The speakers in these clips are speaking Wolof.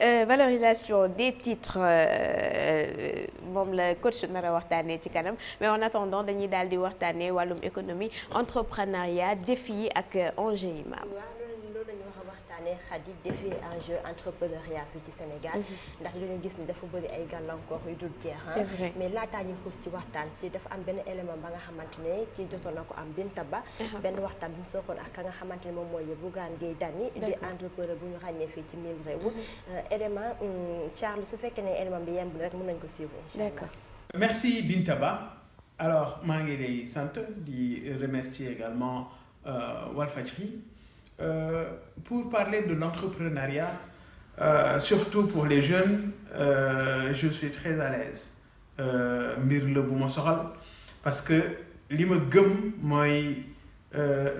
valorisation des titres moom la coach nar a waxtaanee ci kanam mais en attendant dañuy daal di waxtaanee wàllum économie entrepreneuriat défi yi ak enjeux yi maam. Khady défi enjeu entrepreneuriat fii ci Sénégal ndax li ñu gis ni dafa bëri ay gàllankoor yu dul jeex mais laataa ñu xuus ci waxtaan si dafa am benn élément ba nga xamante ne ci jotoon na ko am Binta Ba benn waxtaan bi ñu sookoon ak ka nga xamante ne moom mooy Bougane Gueye Dany di entrepreneur bu ñu ràññee fii ci mim réew élément Charles su fekkee ne élément bi yemb rek mën nañ ko suivre. D'accord. Merci Binta Ba. Alors maa ngi lay sant di remercier également Walfadjri. Pour parler de l'entrepreneuriat, surtout pour les jeunes, je suis très à l'aise mbir la bu ma soxal parce que li ma gëm mooy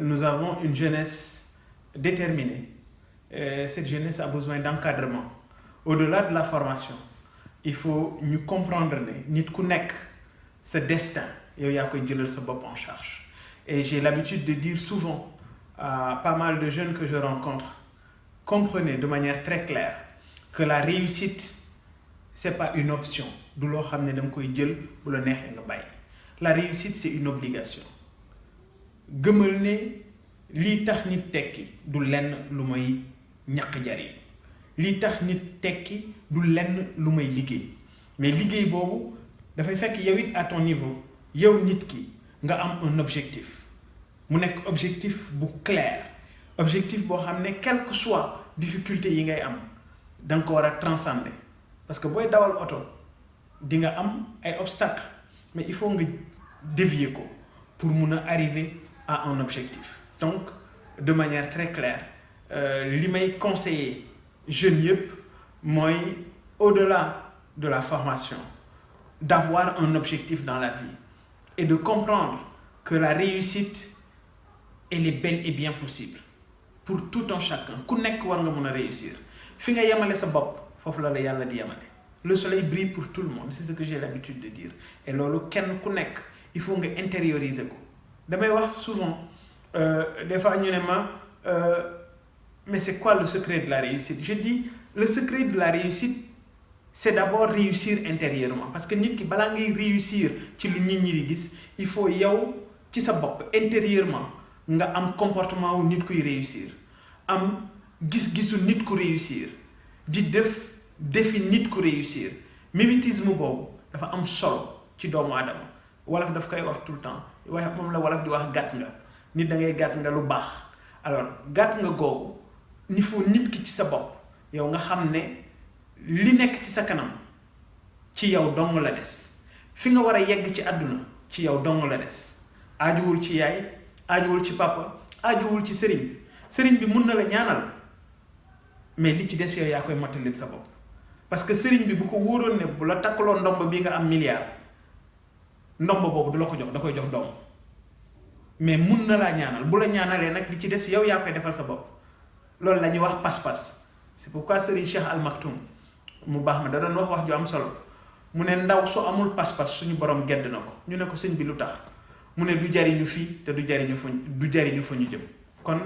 nous avons une jeunesse déterminée. Cette jeunesse a besoin d'encadrement. Au-delà de la formation, il faut ñu comprendre ne nit ku nekk sa destin yow yaa koy jëlal sa bopp en charge. Et j'ai l'habitude de dire souvent à pas mal de jeunes que je rencontre, comprenez de manière très claire que la réussite c'est pas une option du loo xam ne da nga koy jël bu la neexee nga bàyyi. La réussite c'est une obligation. gëmal ne lii tax nit tekki du lenn lu may ñaq jariñ lii tax nit tekki du lenn lu may liggéey mais liggéey boobu dafay fekk yow it à ton niveau yow nit ki nga am un objectif. mu nekk objectif bu clair objectif boo xam ne quelle que soit difficulté yi ngay am da nga ko war a transcender parce que booy dawal oto di nga am ay obstacles mais il faut nga dévier ko pour mun a arriver à un objectif. Donc de manière très claire li may conseiller jeunes yëpp mooy au-delà de la formation d'avoir un objectif dans la vie et de comprendre que la réussite elle est bel et bien possible pour tout un chacun ku nekk war nga mën a réussir fi nga yemale sa bopp foofu la yàlla di yemale. Le soleil brille pour tout le monde c'est ce que j'ai l'habitude de dire et loolu kenn ku nekk il faut nga intérioriser ko. damay wax souvent des fois ñu ne ma mais c'est quoi le secret de la réussite? Je dis le secret de la réussite c'est d'abord réussir intérieurement parce que nit ki balaa ngay réussir ci lu nit ñi di gis il faut yow ci sa bopp intérieurement nga am comportement wu nit kuy réussir am gis-gisu nit ku réussir di def défi nit ku réussir mimétisme boobu dafa am solo ci doomu aadama wolof daf koy wax tout le temps waaye moom la wolof di wax gàtt nga nit da ngay gàtt nga lu baax alors gàtt nga googu il faut nit ki ci sa bopp yow nga xam ne li nekk ci sa kanam ci yow dong la des fi nga war a yegg ci àdduna ci yow dong la des aajuwul ci yaay aajuwul ci papa aajuwul ci sëriñ bi mun na la ñaanal mais li ci des yow yaa koy mattalil sa bopp parce que sëriñ bi bu ko wóoroon ne bu la takkaloo ndomb bi nga am milliard ndomb boobu du la ko jox da koy jox doom mais mun na laa ñaanal bu la ñaanalee nag li ci des yow yaa koy defal sa bopp loolu la ñuy wax pas-pas c'est pourquoi sëriñ Cheikh Al Maktoum mu baax ma da doon wax ju am solo mu ne ndaw su amul pas-pas suñu borom gedd na ko ñu ne ko sëñ bi lu tax mu ne du jariñu fii te du jariñu fa ñu jëm kon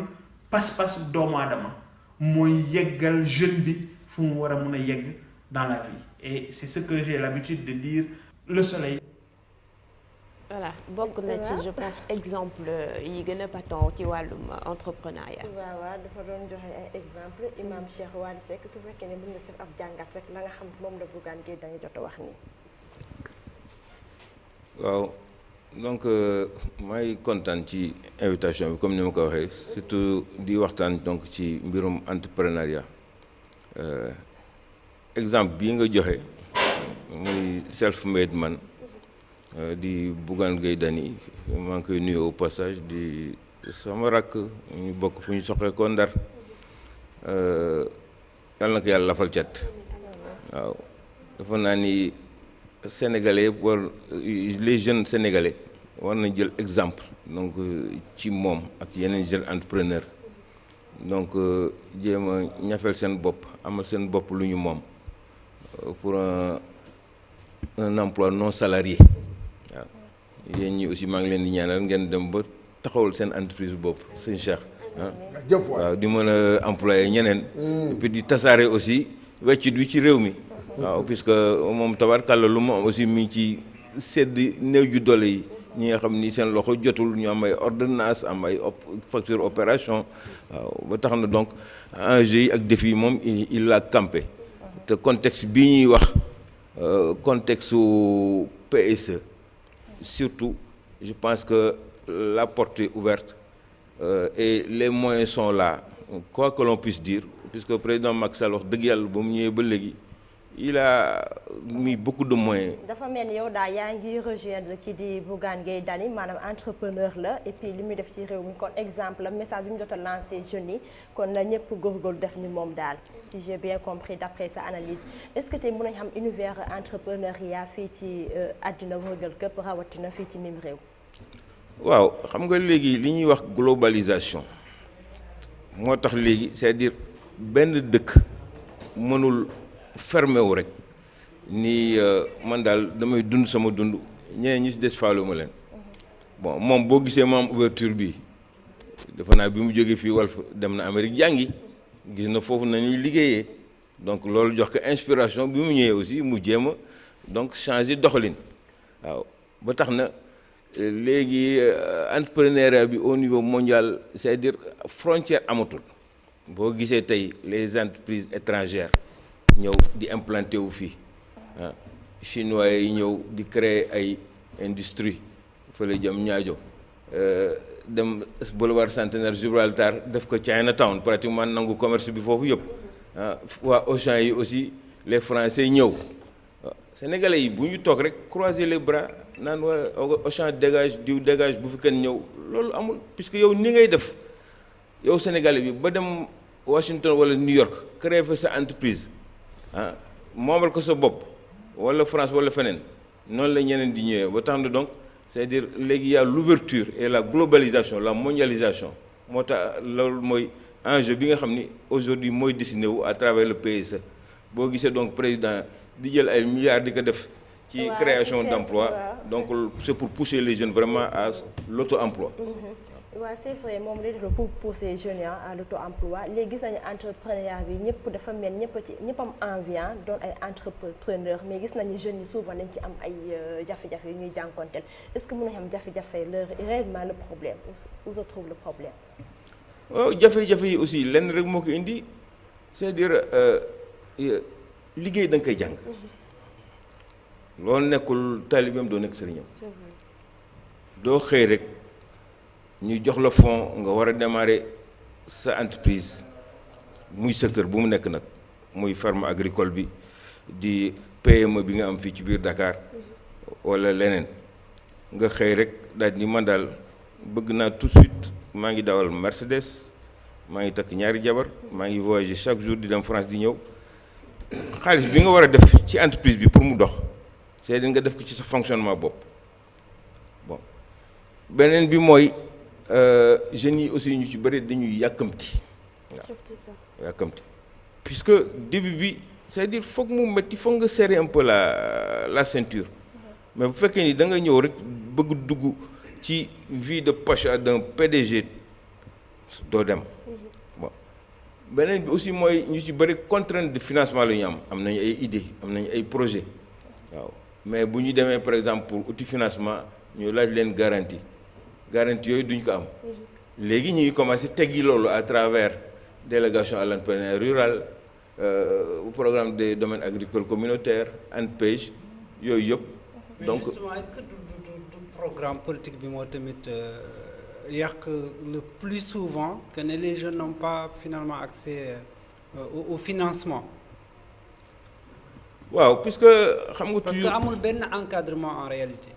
pas-pas doomu aadama mooy yeggal jeune bi fu mu war a mun a yegg dans la vie et c'est ce que j'ai l'habitude de dire le soleil. Voilà bokk na ci je pense exemple yi gën a patent ci wàllum entrepreneuriat. waaw dafa doon joxe ay exemple Imam Cheikh Wally Seck su fekkee ne mën na def ab jàngat rek la nga xam moom la Bougane Gueye Dany jot a wax nii. waaw donc may kontaan ci invitation bi comme ni ma ko waxee surtout di waxtaan donc ci mbirum entrepreneuriat exemple bii nga joxe muy self-made man. di Bougane Gueye Dany maa ngi koy nuyu au passage di sama rakk ñu bokk fu ñu soxee ko Ndar yàlla na ko yàlla lafal cat waaw dafa naa ni sénégalais yëpp war les jeunes sénégalais war nañ jël exemple donc ci moom ak yeneen jeunes entrepreneurs donc jéem a ñafel seen bopp amal seen bopp lu ñu moom pour un emploi non salarié yéen ñi aussi maa ngi leen di ñaanal ngeen dem ba taxawul seen entreprise bopp sëñ Cheikh waaw di mën a employé ñeneen et puis di tasaare aussi weccit wi ci réew mi waaw puisque moom tabarkàlla lu mu am aussi mi ngi ci sedd néew ju doole yi ñi nga xam ni seen loxo jotul ñu am ay ordonnance am ay facture opération waaw ba tax na donc enjeu yi ak défi yi moom il l'a campé te contexte bii ñuy wax contexte su PSE surtout je pense que la porte est ouverte et les moyens sont là quoi que l'on puisse dire puisque président Macky Sall wax dëgg yàlla ba mu ñëwee ba léegi il a mis beaucoup de moyens. dafa mel ni yow daal yaa ngi rejoindre ki di Bougane Gueye Dany maanaam entrepreneur la et puis li muy def ci réew mi kon exemple la message bi mu jot a lancé jeunes yi kon na ñëpp góorgóorlu def ni moom daal si j'ai bien compris d'après sa analyse est-ce que tey mën nañu xam univers entrepreneuriat fii ci àddina wërgal képp rawatina fii ci mim réew. waaw xam nga léegi li ñuy wax globalisation moo tax léegi c'est-à-dire benn dëkk mënul fermé wu rek ni man daal damay dund sama dund ñeneen ñi si des faalu ma leen bon moom boo gisee ma am ouverture bi dafa naa bi mu jógee fii Walf dem na Amérique jàngi gis na foofu nañuy liggéeyee donc loolu jox ko inspiration bi mu ñëwee aussi mu jéem a donc changer doxalin waaw ba tax na léegi entrepreneuriat bi au niveau mondial c'est-à-dire frontière amatul boo gisee tey les entreprises étrangères ñëw di implanté wu fii ah chinois yi ñëw di créer ay industrie fële jëm ñaajo dem boulevard Centenaire Gibraltar def ko Chinatown pratiquement nangu commerce bi foofu yëpp ah waa Auchan yi aussi les Français ñëw Sénégalais yi bu ñu toog rek croiser les bras naan waa Auchan dégage diw dégage bu fi kenn ñëw loolu amul puisque yow ni ngay def yow Sénégalais bi ba dem Washington wala New York créer fa sa entreprise ah moomal ko sa bopp wala France wala feneen noonu la ñeneen di ñëwee ba tax na donc c'est-à-dire léegi y a l'ouverture et la globalisation la mondialisation moo tax loolu mooy enjeu bi nga xam ni aujourd'hui mooy dessiné wu à travers le PSE boo gisee donc président di jël ay milliards di ko def ci création d'emploi donc c'est pour pousser les jeunes vraiment à l'auto-emploi. waaw c'est vrai moom lay def pour pousser jeunes à l'auto-emploi léegi gis nañu entrepreneuriat bi ñëpp dafa mel ñëpp am envie doon ay entrepreneur mais gis nañu jeunes yi souvent dañ ci am ay jafe-jafe yu ñuy jànkonteel est-ce que mën nañu am jafe-jafe réellement le problème où se trouve le problème. waaw jafe-jafe yi aussi lenn rek moo ko indi c'est-à-dire liggéey da nga koy jàng loolu nekkul taalibeem doo nekk sëriñam doo xëy rek. ñu jox la fonds nga war a démarrer sa entreprise muy secteur bu mu nekk nag muy ferme agricole bi di PME bi nga am fii ci biir Dakar wala leneen nga xëy rek daal ni man daal bëgg naa tout de suite maa ngi dawal Mercedes maa ngi takk ñaari jabar maa ngi voyager chaque jour di dem France di ñëw xaalis bi nga war a def ci entreprise bi pour mu dox c'est-à-dire nga def ko ci sa fonctionnement bopp bon beneen bi mooy jeunes yi aussi ñu ci bëri dañuy yàkkamti waaw yàkkamti puisque début bi c'est-à-dire foog mu métti foog nga serrer un peu la ceinture mais bu fekkee ni da nga ñëw rek bëgg dugg ci vie de pacha d'un PDG doo dem bon beneen bi aussi mooy ñu ci bëri contrainte de financement la ñu am nañu ay idées am nañu ay projets waaw mais bu ñu demee par exemple pour outil financement ñu laaj leen garantie yooyu duñ ko am léegi ñu ngi commencé teggi loolu à travers délégation à l'entrepreneuriat rural programme des domaines agricoles communautaires ANPEJ yooyu yëpp. donc justement est-ce que du programme politique bi moo tamit yàq le plus souvent que les jeunes n'ont pas finalement accès au financement. waaw puisque xam nga. parce que amul benn encadrement en réalité.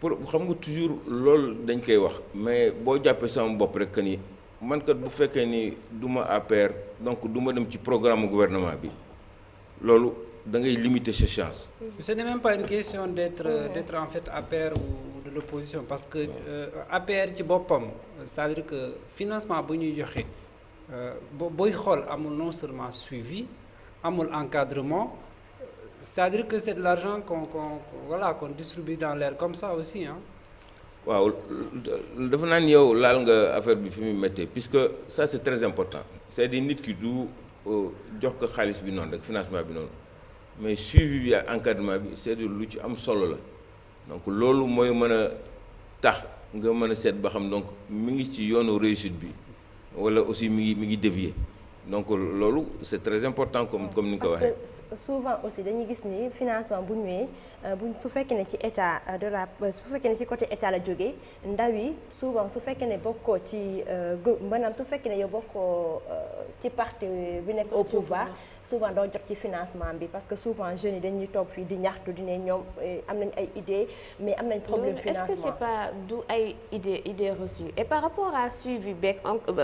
pour xam nga toujours loolu dañ koy wax mais boo jàppee sama bopp rek que ni man kat bu fekkee ni du ma APR donc du ma dem ci programme gouvernement bi loolu da ngay limiter ses chances. Ce n'est même pas une question d'être en fait APR ou de l'opposition parce que APR ci boppam c'est-à-dire que financement bu ñuy joxe booy xool amul non seulement suivi amul encadrement. C'est-à-dire que c'est de l'argent qu'on distribue dans l'air comme ça aussi hein. waaw dafa naan yow laal nga affaire bi fi muy méttee puisque ça c'est très important c'est-à-dire nit ki du jox ko xaalis bi noonu rek financement bi noonu mais suivi bi ak encadrement bi c'est-à-dire lu ci am solo la donc loolu mooy mën a tax nga mën a seet ba xam donc mi ngi ci yoonu réussite bi wala aussi mi ngi dévier donc loolu c'est très important comme ni nga ko waxee. souvent aussi dañuy gis ni financement bu ñëwee su fekkee ne ci état su fekkee ne ci côté état la jógee ndaw yi souvent su fekkee ne bokkoo ci maanaam su fekkee ne yow bokkoo ci parti bi nekk au pouvoir souvent doo jot ci financement bi parce que souvent jeunes yi dañuy toog fii di ñaxtu di ne ñoom am nañ ay idées mais am nañ problème financement. Est-ce que c'est pas du ay idées reçues et par rapport à suivi beeg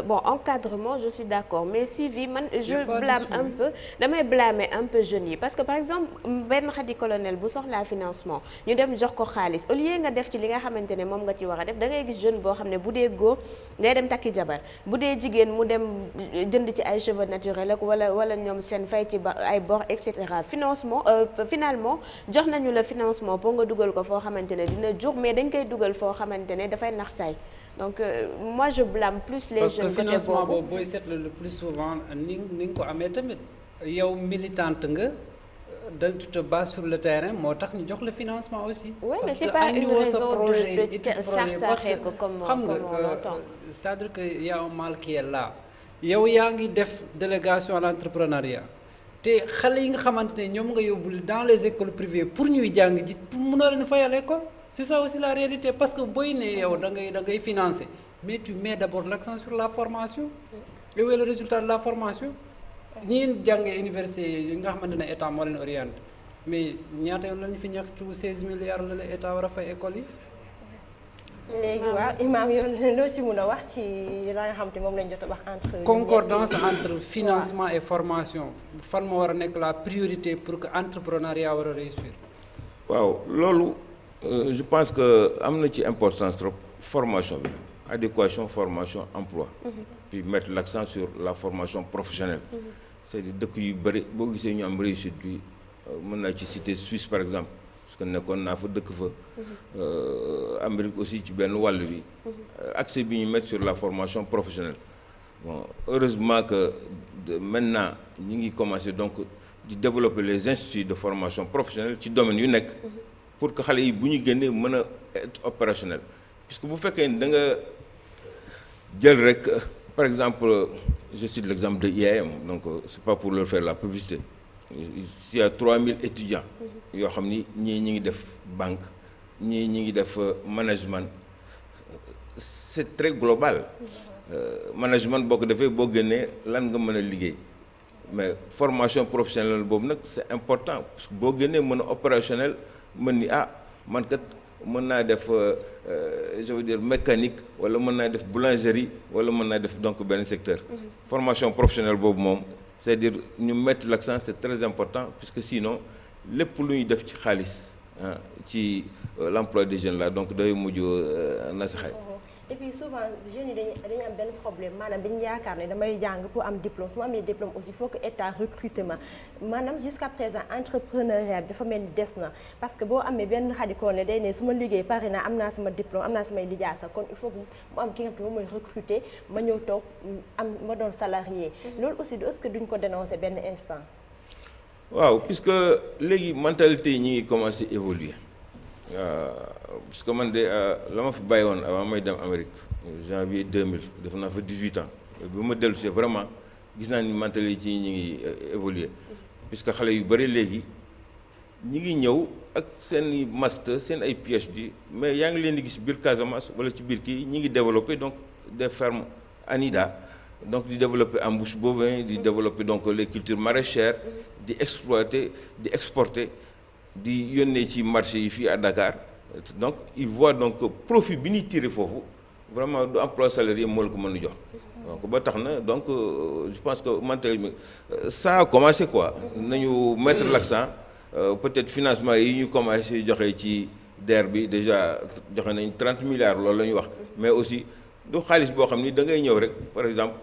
bon encadrement je suis d'accord mais suivi man je blâme un peu damay blâmer un peu jeunes yi parce que par exemple benn xadi colonel bu soxlaa financement ñu dem jox ko xaalis au lieu nga def ci li nga xamante ne moom nga ci war a def da ngay gis jeune boo xam ne bu dee góor day dem takki jabar bu dee jigéen mu dem jënd ci ay cheveux naturels ak wala ñoom seen fay ci ay bor et cetera financement finalement jox nañu la financement pour nga dugal ko foo xamante ne dina jur mais dañ koy dugal foo xamante ne dafay nax say donc moi je blâme plus les jeunes. parce que financement boobu booy seetlu le plus souvent ni nga ko amee tamit yow militante nga da tu te bats sur le terrain moo tax ñu jox le financement aussi. oui mais parce c'est que pas une raison de parce que xam nga c'est-à-dire que y a un mal qui est là yow yaa ngi def délégation à l'entrepreneuriat. te xale yi nga xamante ne ñoom nga yóbbu dans les écoles privées pour ñuy jàng ji pour mënoo leen fayal école c'est ça aussi la réalité parce que booy ne yow da ngay financer mais tu mets d'abord l'accent sur la formation et où est le résultat de la formation ñi jàngee université yi nga xamante ne état moo leen orienté mais ñaata yoon lañu fi ñaxtu 16 milliards la la état war a fay école yi. léegi waaw Imaam yow loo ci mën a wax ci la nga xam te moom lañ jot a wax entre. concordance entre financement et formation fan moo war a nekk la priorité pour que entrepreneuriat war a réussir. waaw loolu je pense que am na ci importance trop formation bi adéquation formation emploi. puis mettre l'accent sur la formation professionnelle. c'est-à-dire dëkk yu bëri boo gisee ñu am réussite bi mën naa ci citer Suisse par exemple. parce que nekkoon naa fa dëkk fa Amérique aussi ci benn wàll bi accès bi ñu mettre sur la formation professionnelle bon heureusement que maintenant ñi ngi commencer donc di développer les instituts de formation professionnelle ci domaine yu nekk pour que xale yi bu ñu génnee mën a être opérationnel puisque bu fekkee ni da nga jël rek par exemple je cite l'exemple de IAM donc c'est pas pour leur faire la publicité s'il y a 3000 étudiants yoo xam ni ñii ñi ngi def banque ñii ñi ngi def management c'est très global management boo ko defee boo génnee lan nga mën a liggéey mais formation professionnelle boobu nag c'est important parce que boo génnee mën a opérationnel mën ni man kat mën naa def je veux dire mécanique wala mën naa def boulangerie wala mën naa def donc benn secteur formation professionnelle boobu moom c'est-à-dire ñu mettre l'accent c'est très important puisque sinon lépp lu ñuy def ci xaalis ci l'emploi des jeunes là donc day mujj nasaxay. et puis souvent jeunes yi dañuy am benn problème maanaam dañu yaakaar ne damay jàng pour am diplôme su ma amee diplôme aussi il faut que état recrutement maanaam jusqu'à présent entrepreneuriat bi dafa mel ni des na parce que boo amee benn xadikoon ne day ne su ma liggéey pare naa am naa sama diplôme am naa samay lijaasa kon il faut que mu am ki nga xam ne moom mooy recruter ma ñëw toog ma doon salarié loolu aussi est-ce que duñ ko dénoncer benn instant. waaw puisque léegi mentalité yi ñi ngi commencer évoluer parce que man de la ma fi bàyyi woon avant may dem Amérique janvier 2000 def naa fa 18 ans bi ma dellu see vraiment gis naa ni mentalité yi ñi ngi évoluer puisque xale yu bëri léegi ñi ngi ñëw ak seen master seen ay PhD mais yaa ngi leen di gis biir Casamance wala ci biir kii ñi ngi développer donc des fermes ANIDA donc di développer embouche bovin di développer donc les cultures maraîchères di exploiter di exporter di yónnee ci marché yi fii à Dakar donc il voit donc profit bi ñuy tirer foofu vraiment du emploi salarié moo la ko mën a jox donc ba tax na donc je pense que mentalement ça a commencé quoi nañu mettre l'accent peut-être financement yi ñu commencé joxe ci DER bi déjà joxe nañ 30 milliards loolu la ñu wax mais aussi du xaalis boo xam ni da ngay ñëw rek par exemple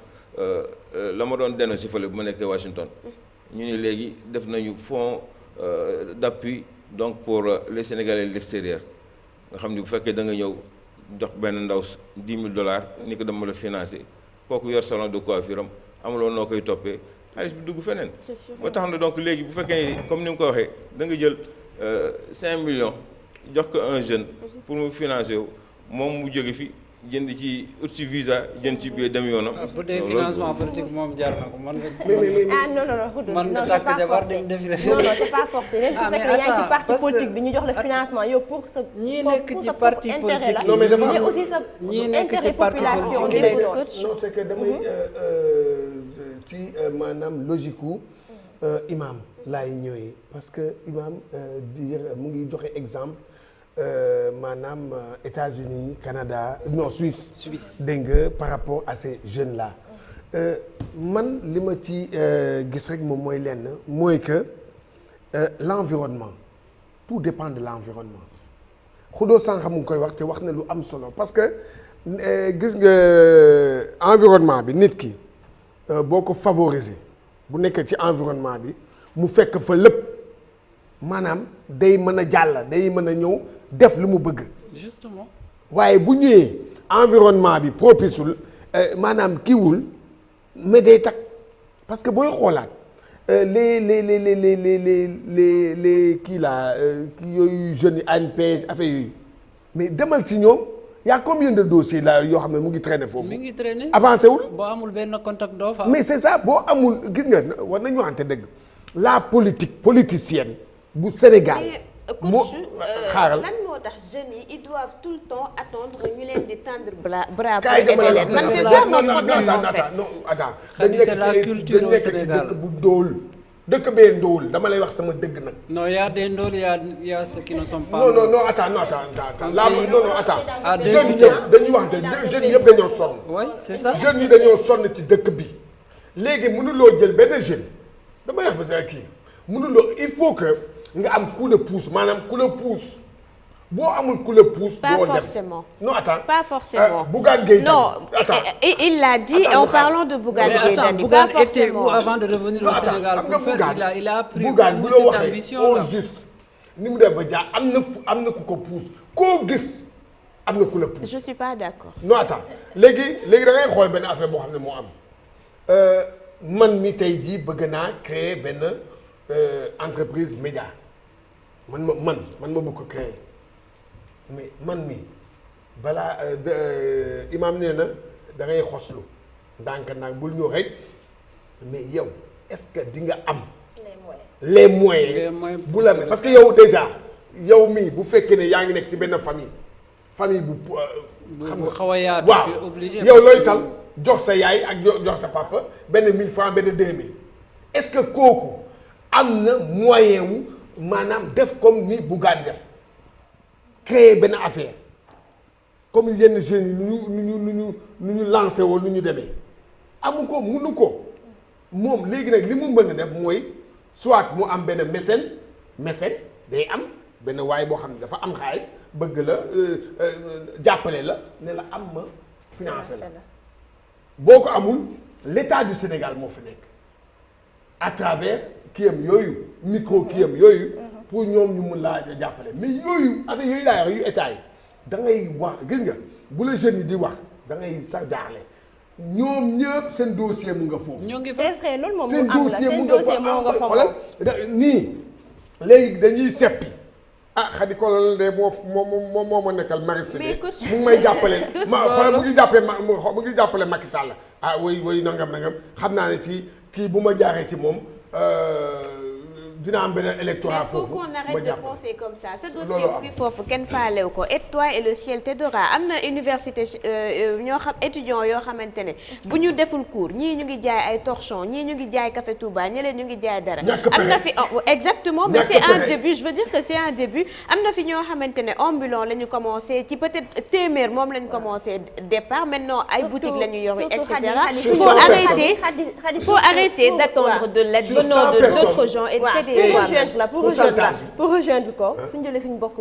la ma doon dénoncé fële bu ma nekkee Washington ñu ne léegi def nañu fonds d'appui donc pour les Sénégalais de l'extérieur nga xam ni bu fekkee da nga ñëw jox benn ndaw $10 000 ni ko dama la financer kooku yor salon de coiffure am amuloo noo koy toppee xaalis bi dugg feneen. moo tax na donc léegi bu fekkee ni comme ni mu ko waxee da nga jël 5 millions jox ko un jeune pour mu financer wu moom mu jóge fi jënd ci ut si visa jënd ci biir dem yoonam. bu dee financement politique moom jaar na ko man nga. non man nga takk jabar dem défilé. non c'est pas forcé même su fekkee yaa ngi ci parti politique bi ñu jox la financement yow pour sa. ñii nekk ci parti politique non mais dafa am aussi sa ñii nekk ci parti politique yi non c'est que damay ci maanaam logique gu imam laay ñëwee parce que imam di mu ngi joxe exemple. maanaam États-Unis Canada non Suisse dégg nga par rapport à ces jeunes là man li ma ci gis rek moom mooy lenn mooy que l'environnement tout dépend de l'environnement xudoo sànq mu ngi koy wax te wax na lu am solo parce que gis nga environnement bi nit ki boo ko favoriser bu nekkee ci environnement bi mu fekk fa lépp maanaam day mën a jàll day mën a ñëw def lu mu bëgg. justement. waaye bu ñëwee environnement bi propiceul maanaam kiiwul mais day tak parce que booy xoolaat les kii la kii yooyu jeunes yi ANPEJ affaire yooyu mais demal ci ñoom y a combien de dossiers là yoo xam ne mu ngi traîner foofu. mi ngi traîner avancé wul. boo amul benn contact doo fa. mais c'est ça boo amul gis nga war nañu waxante dëgg la politique politicienne bu Sénégal. moo xaaral lan moo tax jeunes yi ils doivent tout le temps attendre ñu leen di tendre bras kaay dama la man c'est ça mon problème en fait. non attends c'est la culture au Sénégal dëkk bu ndóol dëkk bee ndóol dama lay wax sama dëgg nag. non y a des ndóol y a ceux qui ne sont pas. non attends là non attends. à deux jeunes vitesses dañuy wax jeunes yëpp dañoo sonn. oui c'est ça. jeunes yi dañoo sonn ci dëkk bi léegi mënuloo jël benn jeune damay wax ba kii mënuloo il faut que. nga am coup de pouce maanaam coup de pouce boo amul coup de pouce. pas doo dem forcément. non attends pas forcément. Bougane Gueye non il l'a dit en parlant de Bougane Gueye Dany. Bougane était où avant de revenir au Sénégal pour faire il a pris Bougane bu la cette waxee ambition là. au juste ni mu def ba jaar am na ku ko pouce koo gis am na ku la pouce. je suis pas d'accord. non attends léegi da ngay xool benn affaire boo xam ne moo am man mi tey jii bëgg naa créer benn entreprise média. man ma bëgg ko créer mais man mi balaa imam nee na da ngay xoslu ndànk bul ñëw rek mais yow est-ce que di nga am les moyens bu la parce que yow déjà yow mii bu fekkee ne yaa ngi nekk ci benn famille bu xam nga xaw a yaatu waaw tu es obligé yow looy tal jox sa yaay ak jox sa papa benn 1000 francs benn 2000 est-ce que kooku am na moyen wu maanaam def comme ni Bougane def créer benn affaire comme yenn jeunes yi nu ñu lancé woon nu ñu demee amu ko munu ko moom léegi nag li mu mën a def mooy soit mu am benn mécène day am benn waay boo xam ne dafa am xaalis bëgg la jàppale la ne la am ma financé la boo ko amul l'État du Sénégal moo fi nekk à travers kiyam yooyu micro kiyam yooyu pour ñoom ñu mun laa jàppale mais yooyu affaire yooyu laa wax yu état yi da ngay wax gis nga bu la jeunes yi di wax da ngay sax jaaxle ñoom ñëpp seen dossier mu nga foofu. ñoo ngi fa c'est vrai loolu moom seen mu am la dossier mu seen nga dossier moo nga fa xoolal nii léegi dañuy seppi xadi ko de moo ma nekkal Mariste de mu ngi may jàppale ma xoolal mu ngi jàppale Macky Sall woy nangam xam naa ne ci kii bu ma jaaxee ci moom dina am beneen électorat foofu. mais faut qu'on arrête de penser comme ça ce dossier mu ngi foofu kenn faalew ko et toi et le ciel t'aidera am na université ñoo xam étudiants yoo xamante ne bu ñu deful cours ñii ñu ngi jaay ay torchons ñii ñu ngi jaay café Touba ñeneen ñu ngi jaay dara. am na fi exactement mais c'est un début je veux dire que c'est un début am na fi ñoo xamante ne ambulant la ñu commencé ci peut-être téeméer moom la ñu commencé départ maintenant ay boutiques la ñu yori et cetera. faut arrêter d'attendre de l'aide venant d'autres gens et pour rejoindre ko suñu jëlee suñu mbokk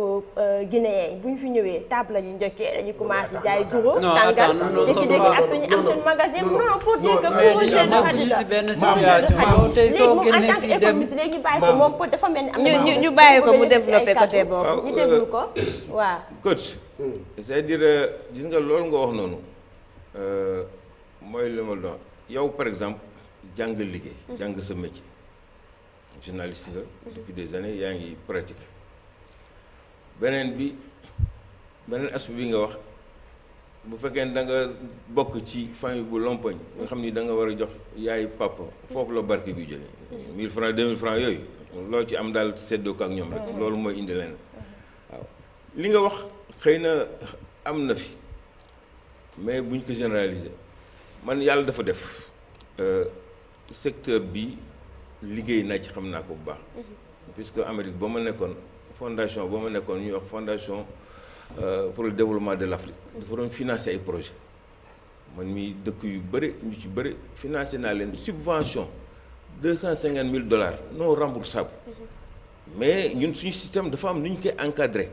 guinéen bu ñu fi ñëwee table la ñu njëkkee dañuy commencé jaay guro tàngal léegi après ñu am seen magasin non pour dire que pour rejoindre Khady si benn situation tey soo génnee fii dem léegi ñu bàyyi ko moom peut dafa mel ni am ñu bàyyi ko mu développé côté boobu ñu déglu ko waaw coach c'est-à-dire gis nga loolu nga wax noonu mooy li ma doon yow par exemple jàng liggéey jàng sa métier journaliste nga depuis des années yaa ngi pratiquer beneen aspect bi nga wax bu fekkee ne da nga bokk ci famille bu lompoñ nga xam ni da nga war a jox yaay papa foofu la barke bi jógee 1000 francs 2000 francs yooyu loo ci am daal seddoo ko ak ñoom rek loolu mooy indi leen waaw li nga wax xëy na am na fi mais buñ ko généraliser man yàlla dafa def secteur bi liggéey naa ci xam naa ko bu baax puisque Amérique ba ma nekkoon fondation ba ma nekkoon ñuy wax fondation pour le développement de l'Afrique dafa doon financer ay projet man mi dëkk yu bëri ñu ci bëri financé naa leen subvention $250,000 non remboursable mais ñun suñu système dafa am nu ñu koy encadré.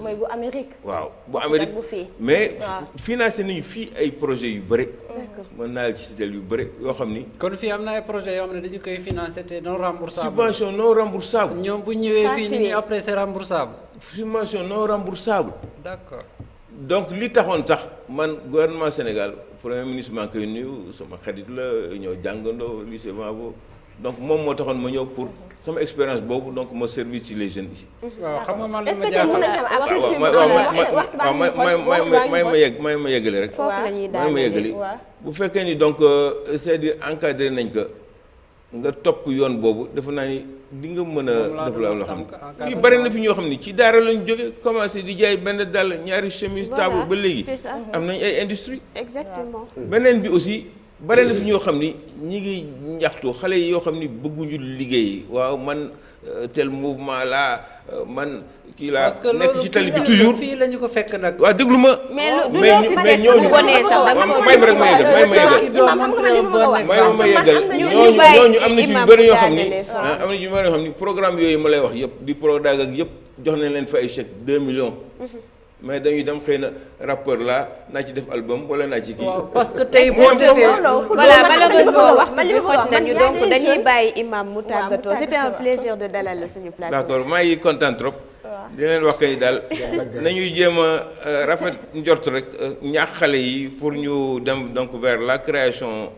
mooy bu Amérique. waaw bu Amérique mais financé nañu fii ay projets yu bëri. mën naa la ci citeel yu bëri yoo xam ni. kon fii am na ay projets yoo xam ne dañu koy financé te non remboursable. subvention non remboursable. ñoom bu ñëwee fii ni ñu après c'est remboursable. subvention non remboursable. d'accord. donc li taxoon sax man gouvernement Sénégal premier ministre maa ngi koy nuyu sama xarit la ñëw jàngandoo lycée Mabo donc moom moo taxoon ma ñëw pour sama expérience boobu donc ma service ci les jeunes ici. waaw xam nga man li ma jaaxal may ma yeggale rek. may ma yeggale bu fekkee ni donc c'est-à-dire encadré nañ ko nga topp yoon boobu defe naa ni di nga mën a def la loo xam ne fii bari na fi ñoo xam ni ci daara lañ jóge commencé di jaay benn dàll ñaari chemise table ba léegi am nañ ay industrie exactement beneen bi aussi bari na fi ñoo xam ni ñi ngi ñaxtu xale yi yoo xam ni bëgguñu liggéey waaw man tel mouvement là man kii laa nekk ci tali bi toujours fii lañu ko fekk nag waaw déglu ma mais ñooñu may ma rek ma yeggal ñooñu am na ci yu bëri yoo xam ni am na ci yu bëri yoo xam ni programme yooyu ma lay wax yëpp di Prodac ak yëpp jox nañ leen fa ay chèque 2 millions mais dañuy dem xëy na rappeur la naa ci def album wala naa ci kii. parce que tey boo defee voilà malheureusement waxtu bi xoj nañu donc dañuy bàyyi imam mu tàggatoo c'était un plaisir de dalal la suñu plateau. d'accord maa ngi kontaan trop. di leen wax que ni daal nañuy jéem a rafet njort rek ñaax xale yi pour ñu dem donc vers la création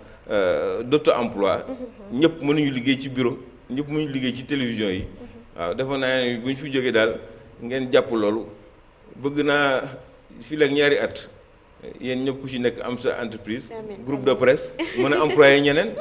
d'auto-emploi. ñëpp mënuñu liggéey ci bureau ñëpp mënuñu liggéey ci télévision yi. waaw defe naa ne bu ñu fi jógee daal ngeen jàpp loolu. bëgg naa fii ak ñaari at yéen ñëpp ku ci nekk am sa entreprise groupe de presse mën a employé ñeneen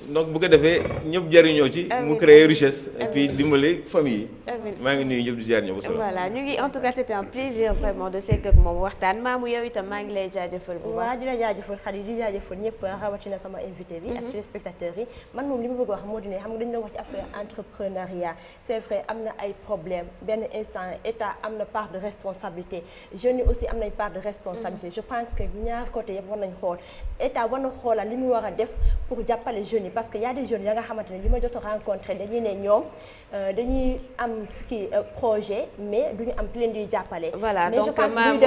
donc bu ko defee ñëpp jariñoo ci mu créer richesse et puis dimbali famille yi maa ngi nuyu ñëpp di ziar ñëpp solo voilà ñu ngi en tout cas c'était un plaisir vraiment de sekk ak moom waxtaan maamu yow itam maa ngi lay jaajëfal bu baax di la jaajëfal xarit di jaajëfal ñëpp rawatina sama invité bi ak téléspectateurs yi man moom li ma bëgg wax moo di ne xam nga dañu la wax ci affaire entrepreneuriat c'est vrai am na ay problème benn instant état am na part de responsabilité jeunes yi aussi am nañ part de responsabilité je pense que ñaar côté yëpp war nañ xool état war na xoolal li mu war a def pour jàppale jeunes yi parce que y a des jeunes ya nga xamante ne li ma jot a rencontré dañuy ne ñoom dañuy am kii projet mais duñu am leen di jàppale. voilà donc Mamou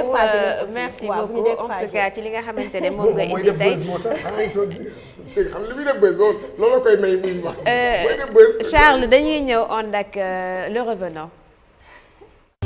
merci beaucoup en tout cas ci li nga xamante ne moom nga indi tey. xam li muy def bës loolu koy may muy wax. Charles dañuy ñëw ànd ak le revenant.